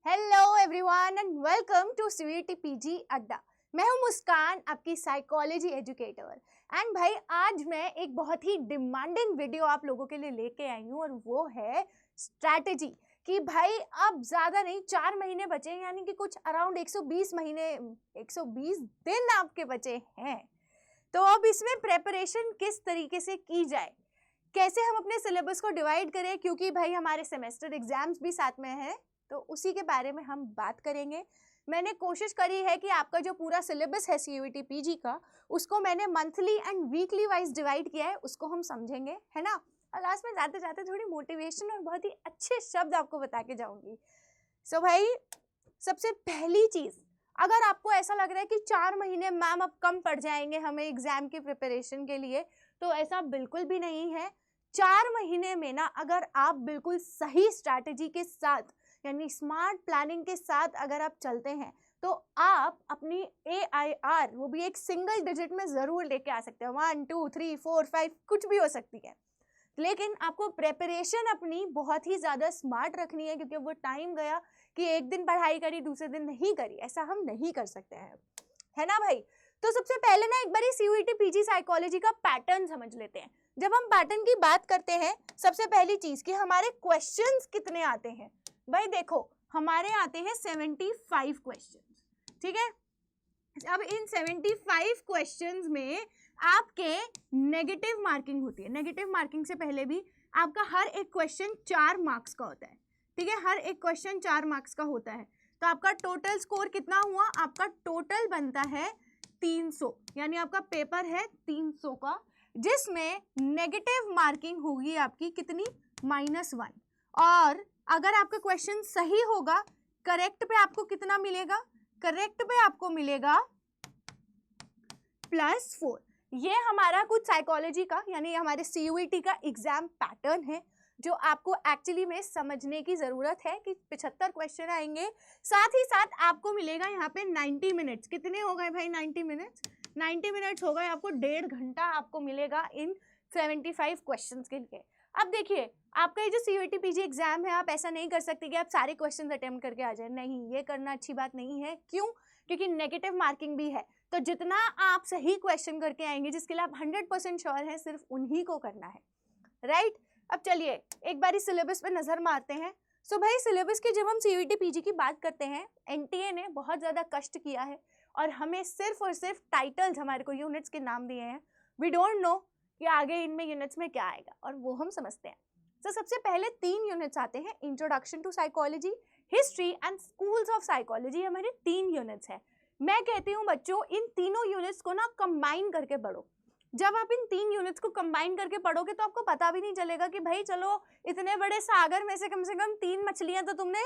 Hello everyone and welcome to CET PG Adda. मैं हूं मुस्कान, आपकी साइकोलॉजी एजुकेटर। एंड भाई आज मैं एक बहुत ही डिमांडिंग वीडियो आप लोगों के लिए लेके आई हूं और वो है स्ट्रैटेजी कि भाई अब ज़्यादा नहीं 4 महीने बचे हैं, यानी कि कुछ अराउंड 120 दिन आपके बचे हैं। तो अब इसमें प्रेपरेशन किस तरीके से की जाए, कैसे हम अपने सिलेबस को डिवाइड करें, क्योंकि भाई हमारे सेमेस्टर एग्जाम्स भी साथ में हैं, तो उसी के बारे में हम बात करेंगे। मैंने कोशिश करी है कि आपका जो पूरा सिलेबस है सीयूईटी पीजी का, उसको मैंने monthly and weekly wise divide किया है, उसको हम समझेंगे, है ना। और लास्ट में जाते जाते थोड़ी मोटिवेशन और बहुत ही अच्छे शब्द आपको बता के जाऊंगी। सो भाई सबसे पहली चीज़, अगर आपको ऐसा लग रहा है कि 4 महीने मैम अब कम पड़ जाएंगे हमें एग्जाम की प्रिपरेशन के लिए, तो ऐसा बिल्कुल भी नहीं है। 4 महीने में ना अगर आप बिल्कुल सही स्ट्रैटेजी के साथ यानी स्मार्ट प्लानिंग के साथ अगर आप चलते हैं तो आप अपनी AIR वो भी एक सिंगल डिजिट में ज़रूर लेके आ सकते हैं। 1 2 3 4 5 कुछ भी हो सकती है, लेकिन आपको प्रेपरेशन अपनी बहुत ही ज़्यादा स्मार्ट रखनी है, क्योंकि वो टाइम गया कि एक दिन पढ़ाई करी दूसरे दिन नहीं करी, ऐसा हम नहीं कर सकते हैं, है ना भाई। तो सबसे पहले ना एक बार सीयूईटी पीजी साइकोलॉजी का पैटर्न समझ लेते हैं। जब हम पैटर्न की बात करते हैं, सबसे पहली चीज़ कि हमारे क्वेश्चंस कितने आते हैं। भाई देखो हमारे आते हैं 75 क्वेश्चंस, ठीक है। अब इन 75 क्वेश्चंस में आपके नेगेटिव मार्किंग होती है। नेगेटिव मार्किंग से पहले भी आपका हर एक क्वेश्चन 4 मार्क्स का होता है, ठीक है। हर एक क्वेश्चन 4 मार्क्स का होता है, तो आपका टोटल स्कोर कितना हुआ, आपका टोटल बनता है 300, यानी आपका पेपर है 300 का, जिसमें नेगेटिव मार्किंग होगी आपकी कितनी, -1। और अगर आपका क्वेश्चन सही होगा, करेक्ट पे आपको कितना मिलेगा, करेक्ट पे आपको मिलेगा +4। ये हमारा कुछ साइकोलॉजी का यानी हमारे सीयूईटी का एग्जाम पैटर्न है, जो आपको एक्चुअली में समझने की ज़रूरत है कि 75 क्वेश्चन आएंगे, साथ ही साथ आपको मिलेगा यहाँ पे 90 मिनट्स। कितने हो गए भाई 90 मिनट्स, 90 मिनट्स हो गए, आपको 1.5 घंटा आपको मिलेगा इन 75 क्वेश्चंस के लिए। अब देखिए आपका ये जो सीयूईटी पीजी एग्जाम है, आप ऐसा नहीं कर सकते कि आप सारे क्वेश्चंस अटेम्प्ट करके आ जाए, नहीं, ये करना अच्छी बात नहीं है। क्यों? क्योंकि नेगेटिव मार्किंग भी है, तो जितना आप सही क्वेश्चन करके आएंगे, जिसके लिए आप 100% श्योर हैं, सिर्फ उन्हीं को करना है, राइट। अब चलिए एक बारी सिलेबस पे नजर मारते हैं। सो भाई सिलेबस की जब हम सीयूईटी पीजी की बात करते हैं, एनटीए ने बहुत ज़्यादा कष्ट किया है और हमें सिर्फ और सिर्फ टाइटल्स, हमारे को यूनिट्स के नाम दिए हैं। वी डोंट नो कि आगे इनमें यूनिट्स में क्या आएगा, और वो हम समझते हैं। तो सबसे पहले 3 यूनिट्स आते हैं, introduction to psychology, history and schools of psychology. हमारे 3 यूनिट्स हैं। मैं कहती हूँ बच्चों इन तीनों यूनिट्स को ना कंबाइन करके पढ़ो। जब आप इन 3 यूनिट्स को कंबाइन करके पढ़ोगे तो आपको पता भी नहीं चलेगा कि भाई चलो इतने बड़े सागर में से कम 3 मछलियां तो तुमने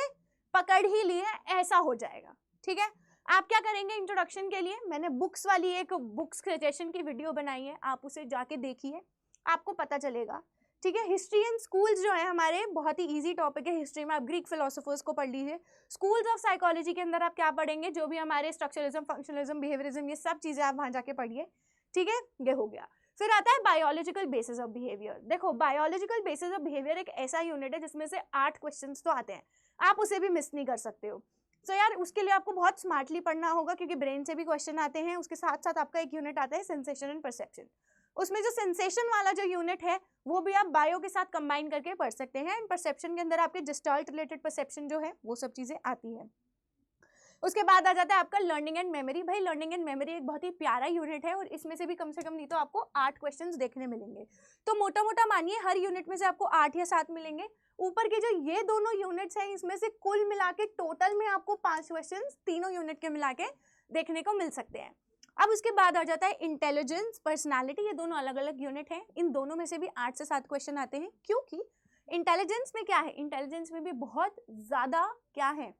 पकड़ ही ली है, ऐसा हो जाएगा, ठीक है। आप क्या करेंगे इंट्रोडक्शन के लिए, मैंने बुक्स वाली एक बुक्स क्रिएशन की वीडियो बनाई है, आप उसे जाके देखिए, आपको पता चलेगा, ठीक है। हिस्ट्री एंड स्कूल्स जो है हमारे बहुत ही इजी टॉपिक है। हिस्ट्री में आप ग्रीक फिलोसोफर्स को पढ़ लीजिए। स्कूल्स ऑफ साइकोलॉजी के अंदर आप क्या पढ़ेंगे, जो भी हमारे स्ट्रक्चरलिज्म, फंक्शनलिज्म, बिहेवियरिज्म, ये सब चीज़ें आप वहाँ जाके पढ़िए, ठीक है। ये हो गया। फिर आता है बायोलॉजिकल बेसिस ऑफ बिहेवियर। देखो बायोलॉजिकल बेसिस ऑफ बिहेवियर एक ऐसा यूनिट है जिसमें से 8 क्वेश्चंस तो आते हैं, आप उसे भी मिस नहीं कर सकते हो। सो यार उसके लिए आपको बहुत स्मार्टली पढ़ना होगा, क्योंकि ब्रेन से भी क्वेश्चन आते हैं। उसके साथ साथ आपका एक यूनिट आता है सेंसेशन एंड परसेप्शन। उसमें जो सेंसेशन वाला जो यूनिट है वो भी आप बायो के साथ कंबाइन करके पढ़ सकते हैं। एंड परसेप्शन के अंदर आपके जिस्टाल्ट रिलेटेड परसेप्शन जो है वो सब चीज़ें आती हैं। उसके बाद आ जाता है आपका लर्निंग एंड मेमोरी। भाई लर्निंग एंड मेमोरी एक बहुत ही प्यारा यूनिट है और इसमें से भी कम से कम नहीं तो आपको 8 क्वेश्चंस देखने मिलेंगे। तो मोटा मोटा मानिए हर यूनिट में से आपको 8 या 7 मिलेंगे। ऊपर के जो ये दोनों यूनिट्स हैं इसमें से कुल मिला के टोटल में आपको 5 क्वेश्चंस तीनों यूनिट के मिला के देखने को मिल सकते हैं। अब उसके बाद आ जाता है इंटेलिजेंस, पर्सनालिटी। ये दोनों अलग अलग यूनिट हैं, इन दोनों में से भी 8 से 7 क्वेश्चन आते हैं। क्योंकि इंटेलिजेंस में क्या है, इंटेलिजेंस में भी बहुत ज़्यादा क्या है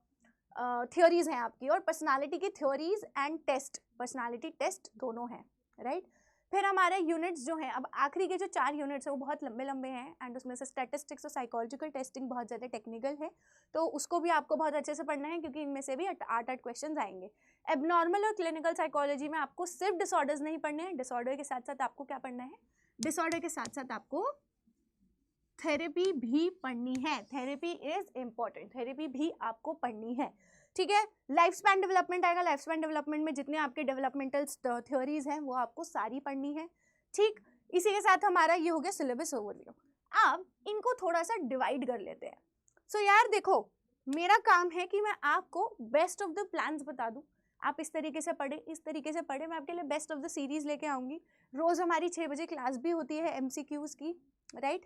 थ्योरीज हैं आपकी, और पर्सनालिटी की theories and test, personality test दोनों हैं, राइट। फिर हमारे यूनिट्स जो हैं, अब आखिरी के जो 4 यूनिट्स हैं वो बहुत लंबे लंबे हैं, एंड उसमें से स्टैटिस्टिक्स और साइकोलॉजिकल टेस्टिंग बहुत ज़्यादा टेक्निकल है, तो उसको भी आपको बहुत अच्छे से पढ़ना है, क्योंकि इनमें से भी 8 क्वेश्चन आएंगे। एबनॉर्मल और क्लिनिकल साइकोलॉजी में आपको सिर्फ डिसऑर्डर्स नहीं पढ़ने हैं, डिसऑर्डर के साथ साथ आपको क्या पढ़ना है, डिसऑर्डर के साथ साथ आपको थेरेपी भी पढ़नी है, थेरेपी इज इम्पॉर्टेंट, थेरेपी भी आपको पढ़नी है, ठीक है। लाइफ स्पैन डेवलपमेंट आएगा, लाइफ स्पैन डेवलपमेंट में जितने आपके डेवलपमेंटल थ्योरीज हैं वो आपको सारी पढ़नी है, ठीक। इसी के साथ हमारा ये हो गया सिलेबस ओवरव्यू। अब इनको थोड़ा सा डिवाइड कर लेते हैं। सो यार देखो, मेरा काम है कि मैं आपको बेस्ट ऑफ द प्लान्स बता दूं, आप इस तरीके से पढ़े, इस तरीके से पढ़े, मैं आपके लिए बेस्ट ऑफ द सीरीज लेके आऊंगी। रोज हमारी 6 बजे क्लास भी होती है MCQs की, राइट।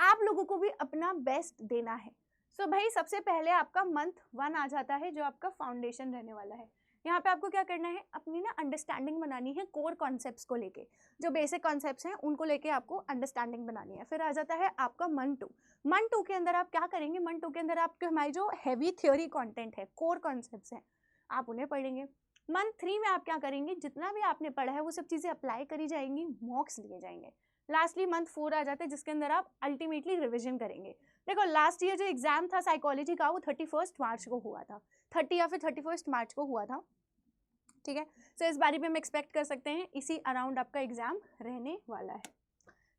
आप लोगों को भी अपना बेस्ट देना है। सो भाई सबसे पहले आपका मंथ 1 आ जाता है, जो आपका फाउंडेशन रहने वाला है। यहाँ पे आपको क्या करना है, अपनी ना अंडरस्टैंडिंग बनानी है कोर कॉन्सेप्ट्स को लेके, जो बेसिक कॉन्सेप्ट्स हैं उनको लेके आपको अंडरस्टैंडिंग बनानी है। फिर आ जाता है आपका मंथ 2। मंथ 2 के अंदर आप क्या करेंगे, मंथ 2 के अंदर आपके हमारी जो हैवी थ्योरी कंटेंट है, कोर कॉन्सेप्ट्स हैं, आप उन्हें पढ़ेंगे। मंथ 3 में आप क्या करेंगे, जितना भी आपने पढ़ा है वो सब चीज़ें अप्लाई करी जाएंगी, मॉक्स लिए जाएंगे। लास्टली मंथ 4 आ जाता है, जिसके अंदर आप अल्टीमेटली रिविजन करेंगे। देखो लास्ट ईयर जो एग्जाम था साइकोलॉजी का वो 31 मार्च को हुआ था, 30 या फिर 31 मार्च को हुआ था, ठीक है। सो इस बारी में हम एक्सपेक्ट कर सकते हैं इसी अराउंड आपका एग्जाम रहने वाला है।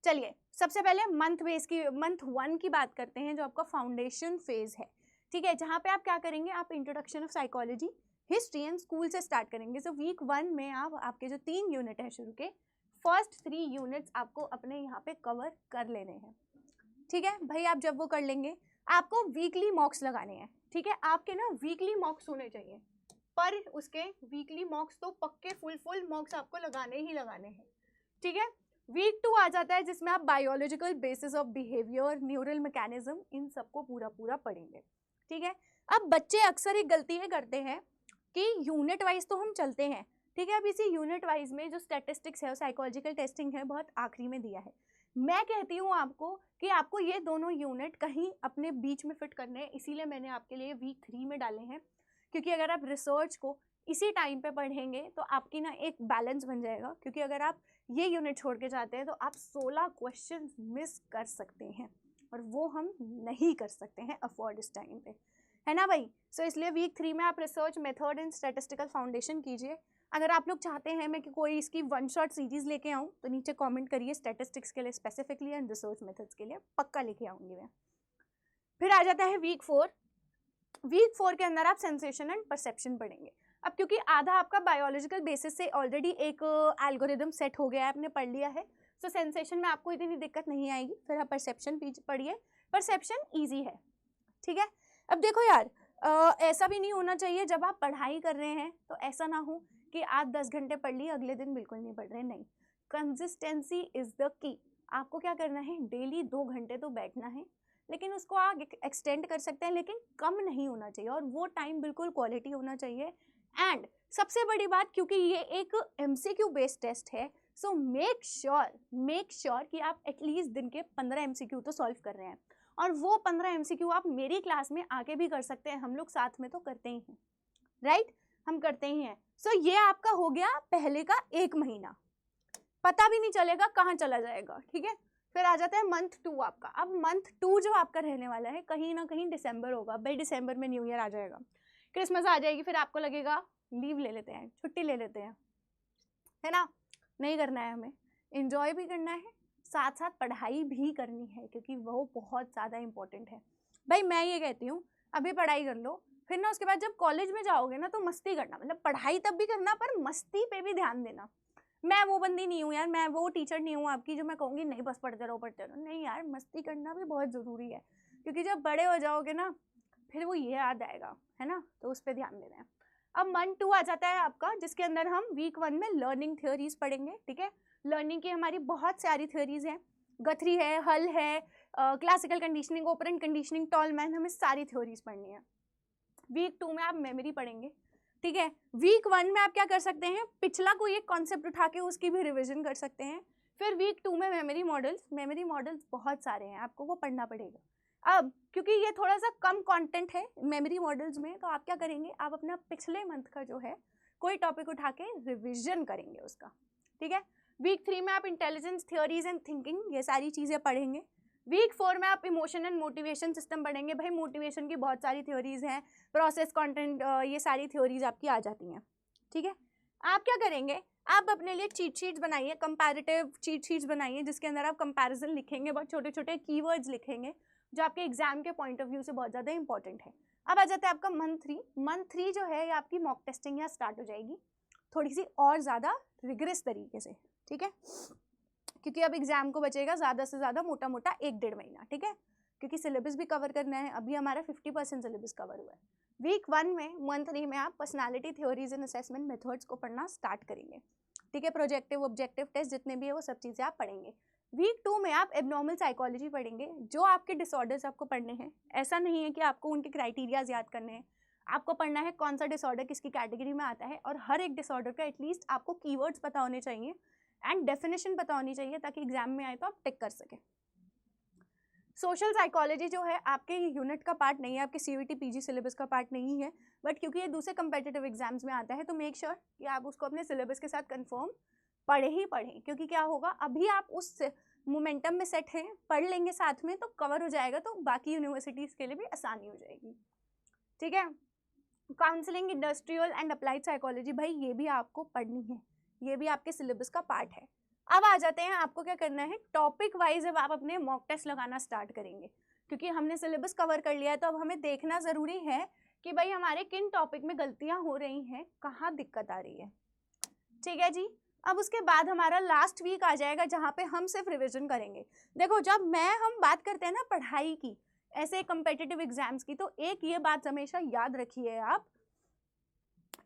चलिए सबसे पहले मंथ 1 की बात करते हैं, जो आपका फाउंडेशन फेज है, ठीक है। जहाँ पे आप क्या करेंगे, आप introduction of psychology, history and school से स्टार्ट करेंगे। सो वीक 1 में आप आपके जो 3 यूनिट है शुरू के, फर्स्ट 3 यूनिट्स आपको अपने यहाँ पे कवर कर लेने हैं, ठीक है भाई। आप जब वो कर लेंगे, आपको वीकली मॉक्स लगाने हैं, ठीक है। आपके ना वीकली मॉक्स होने चाहिए, पर उसके वीकली मॉक्स तो पक्के फुल मॉक्स आपको लगाने ही लगाने हैं, ठीक है। वीक 2 आ जाता है, जिसमें आप biological basis of behaviour, neural mechanism, इन सबको पूरा पढ़ेंगे, ठीक है। अब बच्चे अक्सर एक गलती ये करते हैं कि यूनिट वाइज तो हम चलते हैं, ठीक है। अब इसी यूनिट वाइज में जो स्टैटिस्टिक्स है, साइकोलॉजिकल टेस्टिंग है, बहुत आखिरी में दिया है। मैं कहती हूँ आपको कि आपको ये दोनों यूनिट कहीं अपने बीच में फिट करने हैं, इसीलिए मैंने आपके लिए वीक 3 में डाले हैं, क्योंकि अगर आप रिसर्च को इसी टाइम पे पढ़ेंगे तो आपकी ना एक बैलेंस बन जाएगा। क्योंकि अगर आप ये यूनिट छोड़ के जाते हैं तो आप 16 क्वेश्चन मिस कर सकते हैं, और वो हम नहीं कर सकते हैं अफोर्ड इस टाइम पे, है ना भाई। सो इसलिए वीक 3 में आप research method and statistical foundation कीजिए। अगर आप लोग चाहते हैं मैं कि कोई इसकी 1 शॉट सीरीज लेके आऊँ तो नीचे कमेंट करिए, स्टैटिस्टिक्स के लिए स्पेसिफिकली एंड रिसर्च मेथड्स के लिए पक्का लेके आऊँगी मैं। फिर आ जाता है वीक 4। वीक 4 के अंदर आप सेंसेशन एंड परसेप्शन पढ़ेंगे। अब क्योंकि आधा आपका बायोलॉजिकल बेसिस से ऑलरेडी एक एल्गोरिदम सेट हो गया है, आपने पढ़ लिया है, सो सेंसेशन में आपको इतनी दिक्कत नहीं आएगी। फिर आप परसेप्शन पढ़िए, परसेप्शन ईजी है, ठीक है। अब देखो यार, ऐसा भी नहीं होना चाहिए जब आप पढ़ाई कर रहे हैं तो ऐसा ना हो कि आप 10 घंटे पढ़ लिए, अगले दिन बिल्कुल नहीं पढ़ रहे, नहीं। Consistency is the key. आपको क्या करना है, डेली 2 घंटे तो बैठना है, लेकिन उसको आप एक्सटेंड कर सकते हैं, लेकिन कम नहीं होना चाहिए, और वो टाइम बिल्कुल क्वालिटी होना चाहिए। एंड सबसे बड़ी बात, क्योंकि ये एक MCQ बेस्ड टेस्ट है, सो मेक श्योर कि आप एटलीस्ट दिन के 15 MCQ तो सॉल्व कर रहे हैं, और वो 15 MCQ आप मेरी क्लास में आके भी कर सकते हैं, हम लोग साथ में तो करते ही हैं, राइट, हम करते ही हैं। सो ये आपका हो गया पहले का 1 महीना, पता भी नहीं चलेगा कहाँ चला जाएगा, ठीक है। फिर आ जाता है मंथ 2 आपका। अब मंथ 2 जो आपका रहने वाला है, कहीं ना कहीं दिसंबर होगा भाई, दिसंबर में न्यू ईयर आ जाएगा, क्रिसमस आ जाएगी, फिर आपको लगेगा लीव ले लेते हैं, छुट्टी ले लेते हैं, है ना। नहीं करना है, हमें एंजॉय भी करना है, साथ साथ पढ़ाई भी करनी है, क्योंकि वो बहुत ज़्यादा इंपॉर्टेंट है भाई। मैं ये कहती हूँ अभी पढ़ाई कर लो, फिर ना उसके बाद जब कॉलेज में जाओगे ना तो मस्ती करना, मतलब पढ़ाई तब भी करना पर मस्ती पे भी ध्यान देना। मैं वो बंदी नहीं हूँ यार, मैं वो टीचर नहीं हूँ आपकी जो मैं कहूँगी नहीं बस पढ़ते रहो, नहीं यार, मस्ती करना भी बहुत ज़रूरी है, क्योंकि जब बड़े हो जाओगे ना फिर वो ये याद आएगा, है ना, तो उस पर ध्यान देना है। अब मंथ 2 आ जाता है आपका, जिसके अंदर हम वीक 1 में लर्निंग थ्योरीज पढ़ेंगे, ठीक है। लर्निंग की हमारी बहुत सारी थ्योरीज हैं, गथरी है, हल है, classical conditioning, operant conditioning, tall man, हमें सारी थ्योरीज पढ़नी है। वीक 2 में आप मेमोरी पढ़ेंगे, ठीक है। वीक 1 में आप क्या कर सकते हैं, पिछला कोई एक कॉन्सेप्ट उठा के उसकी भी रिविजन कर सकते हैं। फिर वीक 2 में मेमोरी मॉडल्स बहुत सारे हैं, आपको वो पढ़ना पड़ेगा। अब क्योंकि ये थोड़ा सा कम कंटेंट है मेमोरी मॉडल्स में, तो आप क्या करेंगे, आप अपना पिछले मंथ का जो है कोई टॉपिक उठा के रिविजन करेंगे उसका, ठीक है। वीक 3 में आप इंटेलिजेंस, थ्योरीज एंड थिंकिंग, ये सारी चीज़ें पढ़ेंगे। वीक 4 में आप इमोशन एंड मोटिवेशन सिस्टम पढ़ेंगे। भाई मोटिवेशन की बहुत सारी थ्योरीज हैं, प्रोसेस कंटेंट, ये सारी थ्योरीज आपकी आ जाती हैं, ठीक है। आप क्या करेंगे, आप अपने लिए चीट शीट्स बनाइए, कंपैरेटिव चीट शीट्स बनाइए जिसके अंदर आप कंपैरिजन लिखेंगे, बहुत छोटे छोटे कीवर्ड्स लिखेंगे जो आपके एग्जाम के पॉइंट ऑफ व्यू से बहुत ज़्यादा इंपॉर्टेंट है। अब आ जाता है आपका मंथ 3। मंथ 3 जो है ये आपकी मॉक टेस्टिंग यहाँ स्टार्ट हो जाएगी, थोड़ी सी और ज़्यादा रिगरस तरीके से, ठीक है, क्योंकि अब एग्जाम को बचेगा ज़्यादा से ज़्यादा मोटा मोटा 1-1.5 महीना, ठीक है, क्योंकि सिलेबस भी कवर करना है। अभी हमारा 50% सिलेबस कवर हुआ है। वीक 1 में, मंथ 3 में आप personality theories and assessment methods को पढ़ना स्टार्ट करेंगे, ठीक है, प्रोजेक्टिव ऑब्जेक्टिव टेस्ट जितने भी है वो सब चीज़ें आप पढ़ेंगे। वीक 2 में आप एबनॉर्मल साइकोलॉजी पढ़ेंगे, जो आपके डिसऑर्डर्स आपको पढ़ने हैं। ऐसा नहीं है कि आपको उनके क्राइटेरियाज याद करने हैं, आपको पढ़ना है कौन सा डिसऑर्डर किसकी कैटेगरी में आता है, और हर एक डिसऑर्डर का एटलीस्ट आपको कीवर्ड्स पता होने चाहिए एंड डेफिनेशन पता होनी चाहिए ताकि एग्जाम में आए तो आप टिक कर सकें। सोशल साइकोलॉजी जो है आपके यूनिट का पार्ट नहीं है, आपके CUET PG सिलेबस का पार्ट नहीं है, बट क्योंकि ये दूसरे कंपेटिटिव एग्जाम्स में आता है तो मेक श्योर कि आप उसको अपने सिलेबस के साथ कंफर्म पढ़े ही पढ़ें, क्योंकि क्या होगा अभी आप उस मोमेंटम में सेट हैं, पढ़ लेंगे साथ में तो कवर हो जाएगा, तो बाकी यूनिवर्सिटीज़ के लिए भी आसानी हो जाएगी, ठीक है। Counselling, industrial and applied psychology, भाई ये भी आपको पढ़नी है, ये भी आपके सिलेबस का पार्ट है। अब आ जाते हैं आपको क्या करना है, टॉपिक वाइज अब आप अपने मॉक टेस्ट लगाना स्टार्ट करेंगे, क्योंकि हमने सिलेबस कवर कर लिया है तो अब हमें देखना ज़रूरी है कि भाई हमारे किन टॉपिक में गलतियां हो रही हैं, कहाँ दिक्कत आ रही है, ठीक है जी। अब उसके बाद हमारा लास्ट वीक आ जाएगा जहाँ पे हम सिर्फ रिविजन करेंगे। देखो जब हम बात करते हैं ना पढ़ाई की, ऐसे कम्पिटिटिव एग्जाम्स की, तो एक ये बात हमेशा याद रखिए आप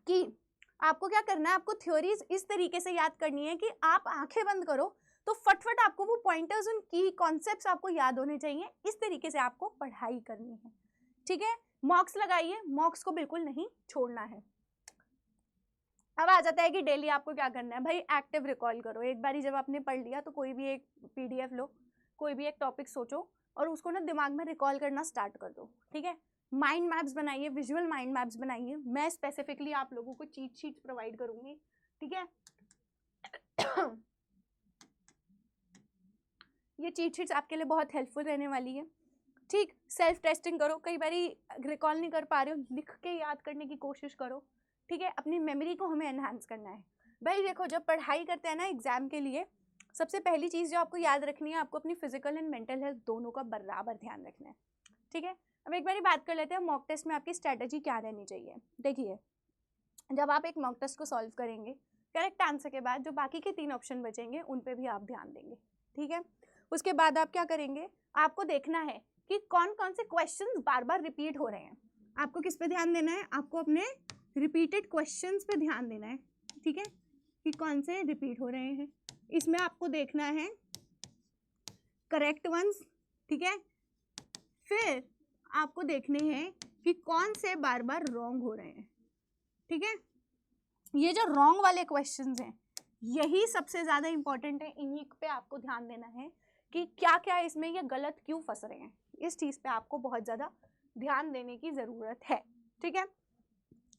कि आपको क्या करना है, आपको थ्योरीज इस तरीके से याद करनी है कि आप आंखें बंद करो तो फटफट आपको वो पॉइंटर्स, उन की कॉन्सेप्ट्स आपको याद होने चाहिए, इस तरीके से आपको पढ़ाई करनी है, ठीक है। मॉक्स लगाइए, मॉक्स को बिल्कुल नहीं छोड़ना है। अब आ जाता है कि डेली आपको क्या करना है, भाई एक्टिव रिकॉल करो। एक बारी जब आपने पढ़ लिया तो कोई भी एक PDF लो, कोई भी एक टॉपिक सोचो और उसको ना दिमाग में रिकॉल करना स्टार्ट कर दो, ठीक है। माइंड मैप्स बनाइए, विजुअल माइंड मैप्स बनाइए। मैं स्पेसिफिकली आप लोगों को चीट शीट्स प्रोवाइड करूंगी, ठीक है। ये चीट शीट्स आपके लिए बहुत हेल्पफुल रहने वाली है, ठीक। सेल्फ टेस्टिंग करो, कई बारी रिकॉल नहीं कर पा रहे हो, लिख के याद करने की कोशिश करो, ठीक है। अपनी मेमोरी को हमें एनहांस करना है। भाई देखो जब पढ़ाई करते हैं ना एग्जाम के लिए, सबसे पहली चीज़ जो आपको याद रखनी है, आपको अपनी फिजिकल एंड मेंटल हेल्थ दोनों का बराबर ध्यान रखना है, ठीक है। अब एक बारी बात कर लेते हैं मॉक टेस्ट में आपकी स्ट्रैटेजी क्या रहनी चाहिए। देखिए जब आप एक मॉक टेस्ट को सॉल्व करेंगे, करेक्ट आंसर के बाद जो बाकी के 3 ऑप्शन बचेंगे उन पे भी आप ध्यान देंगे, ठीक है। उसके बाद आप क्या करेंगे, आपको देखना है कि कौन कौन से क्वेश्चंस बार बार रिपीट हो रहे हैं। आपको किस पे ध्यान देना है, आपको अपने रिपीटेड क्वेश्चंस पे ध्यान देना है, ठीक है, कि कौन से रिपीट हो रहे हैं। इसमें आपको देखना है करेक्ट वंस, ठीक है। फिर आपको देखने हैं कि कौन से बार बार रॉन्ग हो रहे हैं, ठीक है। ये जो रॉन्ग वाले क्वेश्चंस हैं यही सबसे ज़्यादा इंपॉर्टेंट है, इन्हीं पे आपको ध्यान देना है कि क्या क्या इसमें ये गलत क्यों फंस रहे हैं। इस चीज़ पे आपको बहुत ज़्यादा ध्यान देने की ज़रूरत है, ठीक है।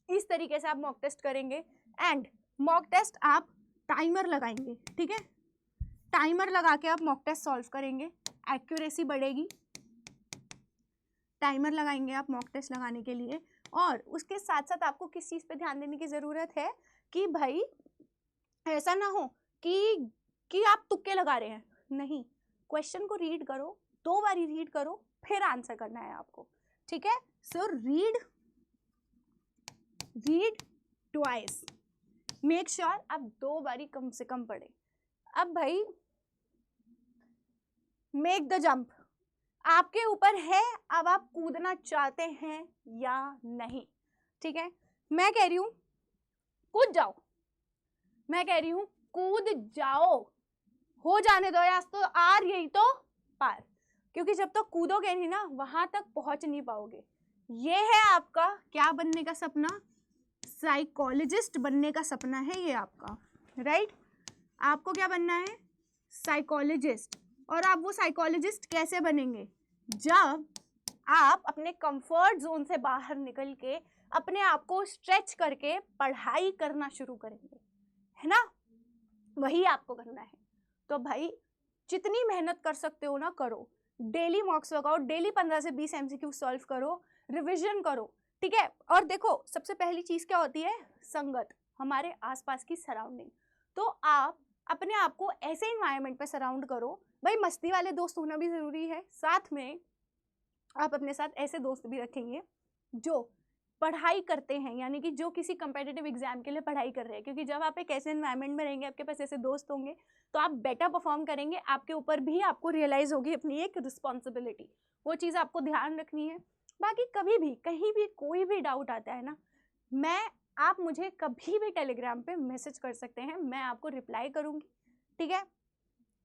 इस तरीके से आप मॉक टेस्ट करेंगे एंड मॉक टेस्ट आप टाइमर लगाएंगे, ठीक है। टाइमर लगा के आप मॉक टेस्ट सॉल्व करेंगे, एक्यूरेसी बढ़ेगी। टाइमर लगाएंगे आप मॉक टेस्ट लगाने के लिए, और उसके साथ साथ आपको किस चीज़ पे ध्यान देने की ज़रूरत है कि भाई ऐसा ना हो कि आप तुक्के लगा रहे हैं, नहीं, क्वेश्चन को रीड करो, 2 बारी रीड करो फिर आंसर करना है आपको, ठीक है। So read twice, make sure आप 2 बारी कम से कम पढ़े। अब भाई मेक द जंप, आपके ऊपर है, अब आप कूदना चाहते हैं या नहीं, ठीक है। मैं कह रही हूं कूद जाओ, मैं कह रही हूं कूद जाओ, हो जाने दो यार, तो आर यही तो पार, क्योंकि जब तक कूदोगे नहीं ना वहां तक पहुंच नहीं पाओगे। ये है आपका क्या बनने का सपना, साइकोलॉजिस्ट बनने का सपना है ये आपका, राइट। आपको क्या बनना है, साइकोलॉजिस्ट। और आप वो साइकोलॉजिस्ट कैसे बनेंगे, जब आप अपने कंफर्ट जोन से बाहर निकल के अपने आप को स्ट्रेच करके पढ़ाई करना शुरू करेंगे, है ना, वही आपको करना है। तो भाई जितनी मेहनत कर सकते हो ना करो, डेली मॉक्स लगाओ, डेली 15 से 20 MCQ सॉल्व करो, रिविजन करो, ठीक है। और देखो सबसे पहली चीज़ क्या होती है, संगत, हमारे आसपास की सराउंडिंग। तो आप अपने आप को ऐसे इन्वायरमेंट पे सराउंड करो, भाई मस्ती वाले दोस्त होना भी ज़रूरी है, साथ में आप अपने साथ ऐसे दोस्त भी रखेंगे जो पढ़ाई करते हैं, यानी कि जो किसी कंपेटिटिव एग्जाम के लिए पढ़ाई कर रहे हैं, क्योंकि जब आप एक ऐसे एनवायरनमेंट में रहेंगे, आपके पास ऐसे दोस्त होंगे, तो आप बेटर परफॉर्म करेंगे, आपके ऊपर भी आपको रियलाइज़ होगी अपनी एक रिस्पॉन्सिबिलिटी, वो चीज़ आपको ध्यान रखनी है। बाकी कभी भी कहीं भी कोई भी डाउट आता है ना, आप मुझे कभी भी टेलीग्राम पे मैसेज कर सकते हैं, मैं आपको रिप्लाई करूँगी, ठीक है।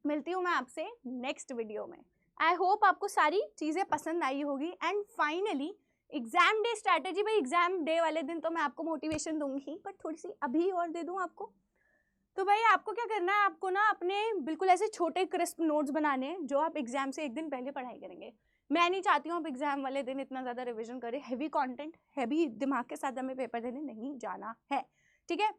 मिलती हूँ मैं आपसे नेक्स्ट वीडियो में। आई होप आपको सारी चीज़ें पसंद आई होगी। And finally exam day strategy, भाई एग्जाम डे वाले दिन तो मैं आपको मोटिवेशन दूंगी, पर थोड़ी सी अभी और दे दूं आपको। तो भाई आपको क्या करना है, आपको ना अपने बिल्कुल ऐसे छोटे क्रिस्प नोट्स बनाने हैं जो आप एग्जाम से एक दिन पहले पढ़ाई करेंगे। मैं नहीं चाहती हूँ आप एग्जाम वाले दिन इतना ज़्यादा रिविजन करें, हैवी कंटेंट हैवी दिमाग के साथ हमें पेपर देने नहीं जाना है, ठीक है।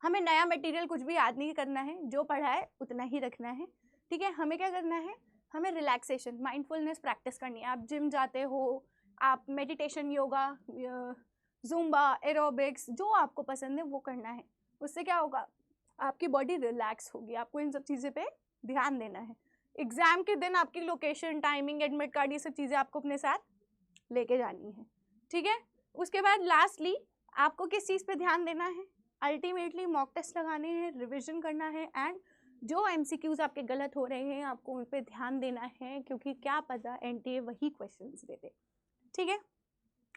हमें नया मटेरियल कुछ भी याद नहीं करना है, जो पढ़ा है उतना ही रखना है, ठीक है। हमें क्या करना है, हमें रिलैक्सेशन माइंडफुलनेस प्रैक्टिस करनी है। आप जिम जाते हो, आप मेडिटेशन, योगा, जुम्बा, एरोबिक्स, जो आपको पसंद है वो करना है। उससे क्या होगा, आपकी बॉडी रिलैक्स होगी। आपको इन सब चीज़ें पे ध्यान देना है। एग्जाम के दिन आपकी लोकेशन, टाइमिंग, एडमिट कार्ड, ये सब चीज़ें आपको अपने साथ लेके जानी है, ठीक है। उसके बाद लास्टली आपको किस चीज़ पे ध्यान देना है, अल्टीमेटली मॉक टेस्ट लगाने हैं, रिविजन करना है, एंड जो एमसीक्यूज आपके गलत हो रहे हैं आपको उन पे ध्यान देना है, क्योंकि क्या पता एनटीए वही क्वेश्चंस दे दे, ठीक है।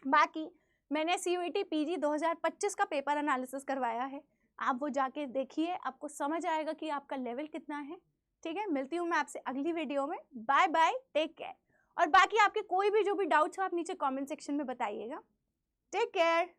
बाकी मैंने सीयूईटी पीजी 2025 का पेपर एनालिसिस करवाया है, आप वो जाके देखिए, आपको समझ आएगा कि आपका लेवल कितना है, ठीक है। मिलती हूँ मैं आपसे अगली वीडियो में। Bye bye, take care. और बाकी आपके कोई भी जो भी डाउट्स हो आप नीचे कमेंट सेक्शन में बताइएगा। Take care.